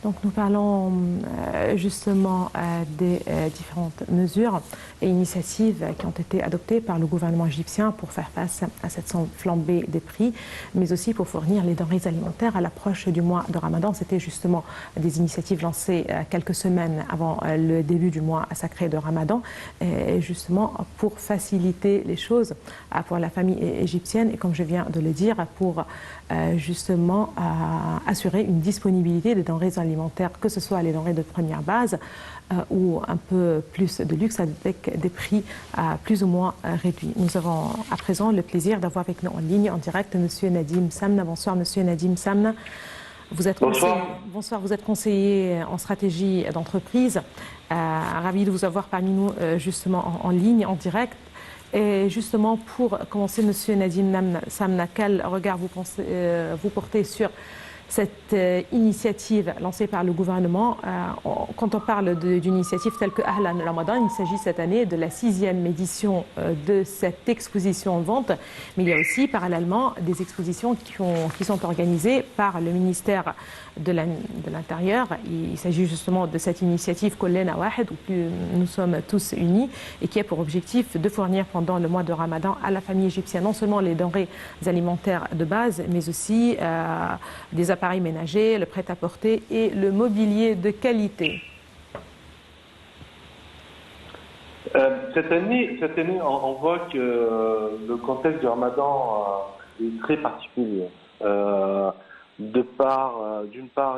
Donc nous parlons justement des différentes mesures et initiatives qui ont été adoptées par le gouvernement égyptien pour faire face à cette flambée des prix, mais aussi pour fournir les denrées alimentaires à l'approche du mois de Ramadan. C'était justement des initiatives lancées quelques semaines avant le début du mois sacré de Ramadan, et justement pour faciliter les choses pour la famille égyptienne et, comme je viens de le dire, pour justement assurer une disponibilité des denrées alimentaires, que ce soit les denrées de première base ou un peu plus de luxe avec des prix plus ou moins réduits. Nous avons à présent le plaisir d'avoir avec nous en ligne, en direct, M. Nadim Samna. Bonsoir, M. Nadim Samna. Vous êtes bonsoir, vous êtes conseiller en stratégie d'entreprise. Ravi de vous avoir parmi nous justement en ligne, en direct. Et justement, pour commencer, M. Nadim Samna, quel regard vous portez sur cette initiative lancée par le gouvernement? Quand on parle d'une initiative telle que Ahlan Ramadan, il s'agit cette année de la 6e édition de cette exposition en vente, mais il y a aussi parallèlement des expositions qui sont organisées par le ministère de l'Intérieur. Il s'agit justement de cette initiative Kollena Wahed, où nous sommes tous unis, et qui a pour objectif de fournir pendant le mois de Ramadan à la famille égyptienne non seulement les denrées alimentaires de base, mais aussi des appareils ménagers, le prêt-à-porter et le mobilier de qualité. Cette année, on voit que le contexte du Ramadan est très particulier. D'une part,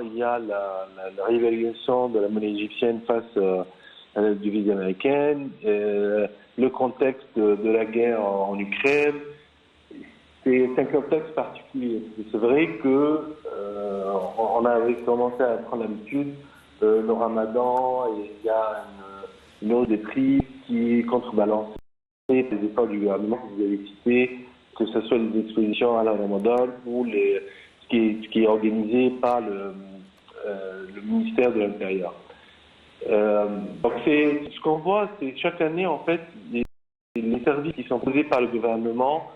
il y a la réévaluation de la monnaie égyptienne face à la devise américaine, le contexte de la guerre en Ukraine. C'est un contexte particulier. C'est vrai que on avait commencé à prendre l'habitude le Ramadan, et il y a une hausse des prix qui contrebalance les efforts du gouvernement que vous avez cités, que ce soit les expositions à la Ramadan ou ce qui est organisé par le ministère de l'Intérieur. Donc ce qu'on voit, c'est chaque année en fait les services qui sont posés par le gouvernement,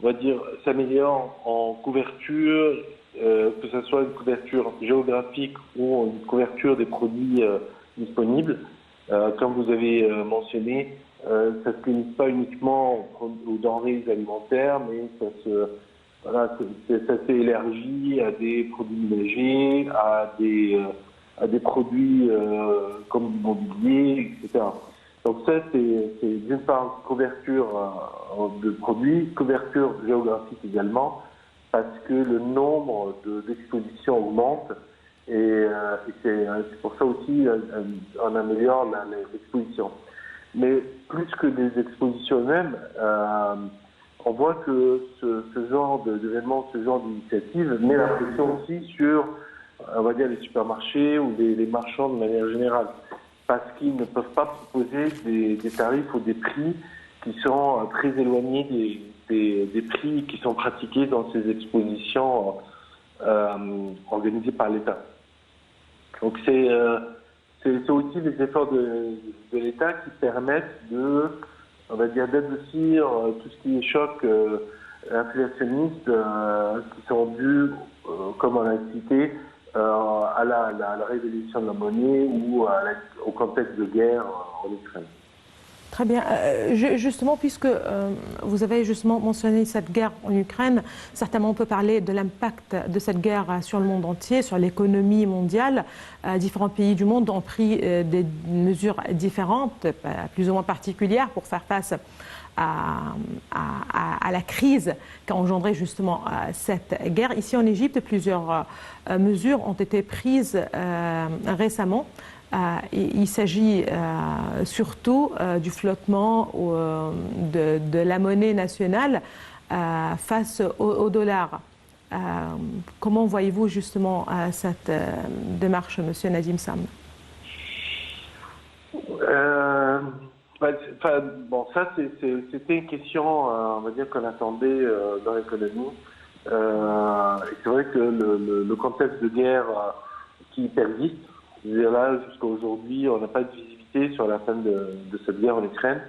on va dire, s'améliorent en couverture, que ce soit une couverture géographique ou une couverture des produits disponibles. Comme vous avez mentionné, ça ne se limite pas uniquement aux denrées alimentaires, mais ça s'est élargi à des produits ménagers, à des produits comme l'immobilier, etc. Donc ça, c'est d'une part couverture de produits, couverture géographique également, parce que le nombre d'expositions augmente, et c'est pour ça aussi on améliore l'exposition. Mais plus que des expositions elles-mêmes, on voit que ce genre d'événement, ce genre d'initiative met la pression aussi sur, on va dire, les supermarchés ou les marchands de manière générale, parce qu'ils ne peuvent pas proposer des tarifs ou des prix qui sont très éloignés des prix qui sont pratiqués dans ces expositions organisées par l'État. Donc c'est aussi les efforts de l'État qui permettent on va dire, d'adoucir tout ce qui est choc inflationniste qui sont dus, comme on l'a cité, à la révolution de la monnaie ou au contexte de guerre en Ukraine. Très bien. Justement, puisque vous avez justement mentionné cette guerre en Ukraine, certainement on peut parler de l'impact de cette guerre sur le monde entier, sur l'économie mondiale. Différents pays du monde ont pris des mesures différentes, plus ou moins particulières, pour faire face à la crise qu'a engendré justement cette guerre. Ici en Égypte, plusieurs mesures ont été prises récemment. Il s'agit surtout du flottement de la monnaie nationale face au dollar. Comment voyez-vous justement cette démarche, M. Nadim Sam? Bon, ça c'était une question, on va dire, qu'on attendait dans l'économie. C'est vrai que le contexte de guerre qui persiste, là, jusqu'à aujourd'hui, on n'a pas de visibilité sur la fin de cette guerre en Ukraine.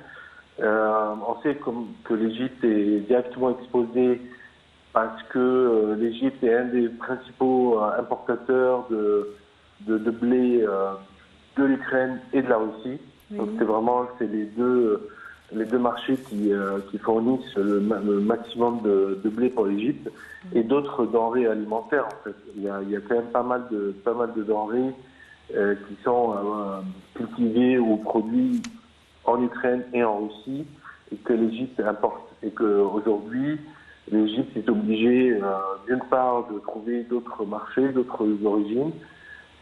On sait que l'Égypte est directement exposée parce que l'Égypte est un des principaux importateurs de blé de l'Ukraine et de la Russie. Oui. Donc c'est les deux marchés qui fournissent le maximum de blé pour l'Égypte et d'autres denrées alimentaires. En fait, il y a quand même pas mal de denrées qui sont cultivées ou produites en Ukraine et en Russie et que l'Égypte importe. Et qu'aujourd'hui, l'Égypte est obligée d'une part de trouver d'autres marchés, d'autres origines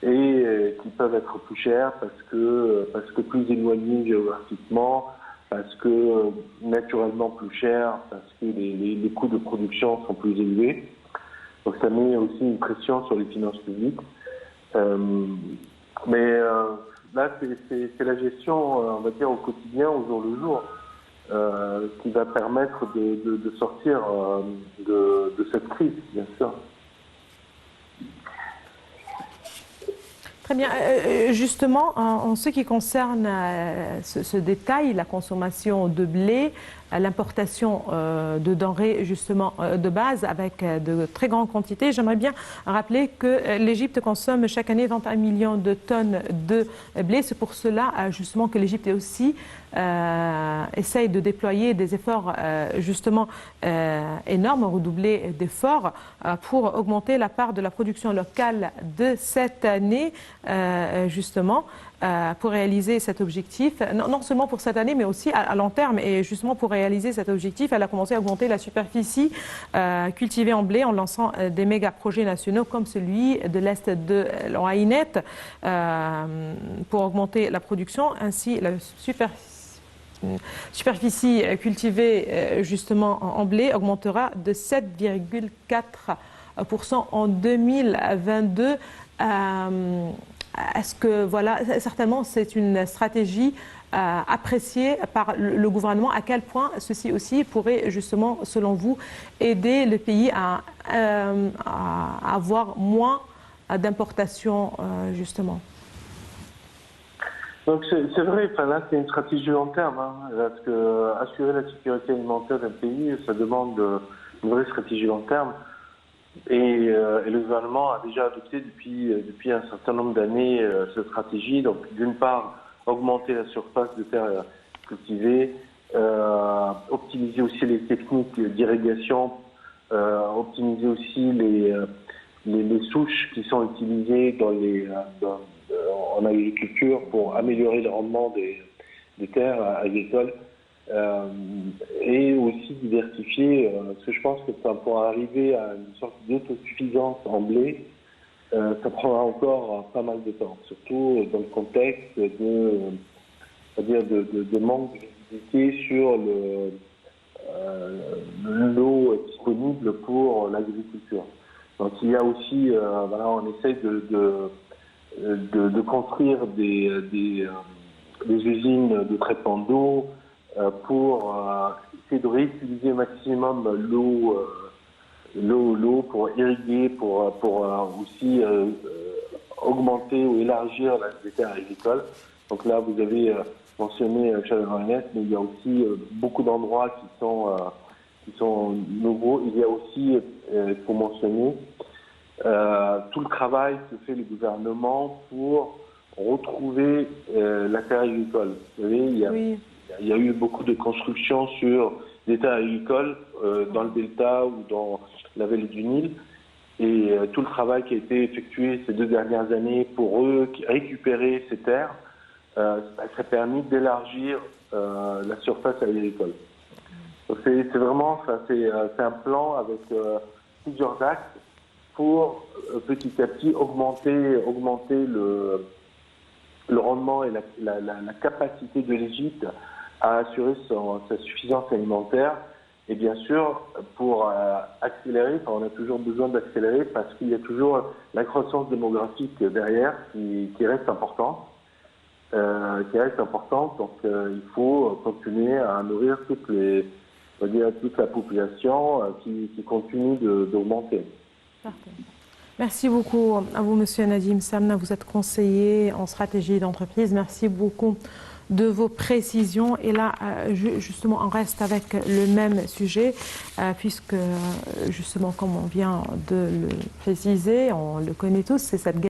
et qui peuvent être plus chers parce que plus éloignés géographiquement, parce que naturellement plus chers, parce que les coûts de production sont plus élevés. Donc ça met aussi une pression sur les finances publiques. Mais là, c'est la gestion, on va dire, au quotidien, au jour le jour, qui va permettre de sortir de cette crise, bien sûr. Très bien. Justement, en ce qui concerne ce détail, la consommation de blé, l'importation de denrées justement de base avec de très grandes quantités, j'aimerais bien rappeler que l'Égypte consomme chaque année 21 millions de tonnes de blé. C'est pour cela justement que l'Égypte aussi essaye de déployer des efforts justement énormes, redoubler d'efforts pour augmenter la part de la production locale de cette année justement pour réaliser cet objectif, non seulement pour cette année, mais aussi à long terme. Et justement, pour réaliser cet objectif, elle a commencé à augmenter la superficie cultivée en blé en lançant des méga-projets nationaux comme celui de l'Est de l'Oïnet pour augmenter la production. Ainsi, la superficie cultivée justement en blé augmentera de 7,4% en 2022. Est-ce que, voilà, certainement, c'est une stratégie appréciée par le gouvernement. À quel point ceci aussi pourrait, justement, selon vous, aider le pays à avoir moins d'importations, justement? Donc c'est vrai, enfin, là c'est une stratégie long terme, hein, parce que assurer la sécurité alimentaire d'un pays, ça demande une vraie stratégie long terme. Et le gouvernement a déjà adopté depuis un certain nombre d'années cette stratégie. Donc, d'une part, augmenter la surface de terre cultivée, optimiser aussi les techniques d'irrigation, optimiser aussi les souches qui sont utilisées en agriculture pour améliorer le rendement des terres agricoles. Et aussi diversifier, parce que je pense que pour arriver à une sorte d'autosuffisance en blé, ça prendra encore pas mal de temps, surtout dans le contexte de manque de visibilité sur l'eau disponible pour l'agriculture. Donc il y a aussi, voilà, on essaye de construire des usines de traitement d'eau, pour essayer de réutiliser au maximum l'eau pour irriguer, pour aussi augmenter ou élargir les terres agricoles. Donc là, vous avez mentionné Chalaronnet, mais il y a aussi beaucoup d'endroits qui sont nouveaux. Il y a aussi, pour mentionner, tout le travail que fait le gouvernement pour retrouver la terre agricole. Vous savez, il y a eu beaucoup de constructions sur des terres agricoles dans le delta ou dans la vallée du Nil. Et tout le travail qui a été effectué ces 2 dernières années pour récupérer ces terres, ça a permis d'élargir la surface agricole. Donc c'est vraiment, c'est un plan avec plusieurs axes pour petit à petit augmenter le rendement et la capacité de l'Égypte à assurer sa suffisance alimentaire. Et bien sûr, pour accélérer, on a toujours besoin d'accélérer parce qu'il y a toujours la croissance démographique derrière qui reste importante. Donc il faut continuer à nourrir toute la population qui continue d'augmenter. Parfait. Merci beaucoup à vous, Monsieur Nadim Samna. Vous êtes conseiller en stratégie d'entreprise. Merci beaucoup de vos précisions. Et là, justement, on reste avec le même sujet, puisque, justement, comme on vient de le préciser, on le connaît tous, c'est cette guerre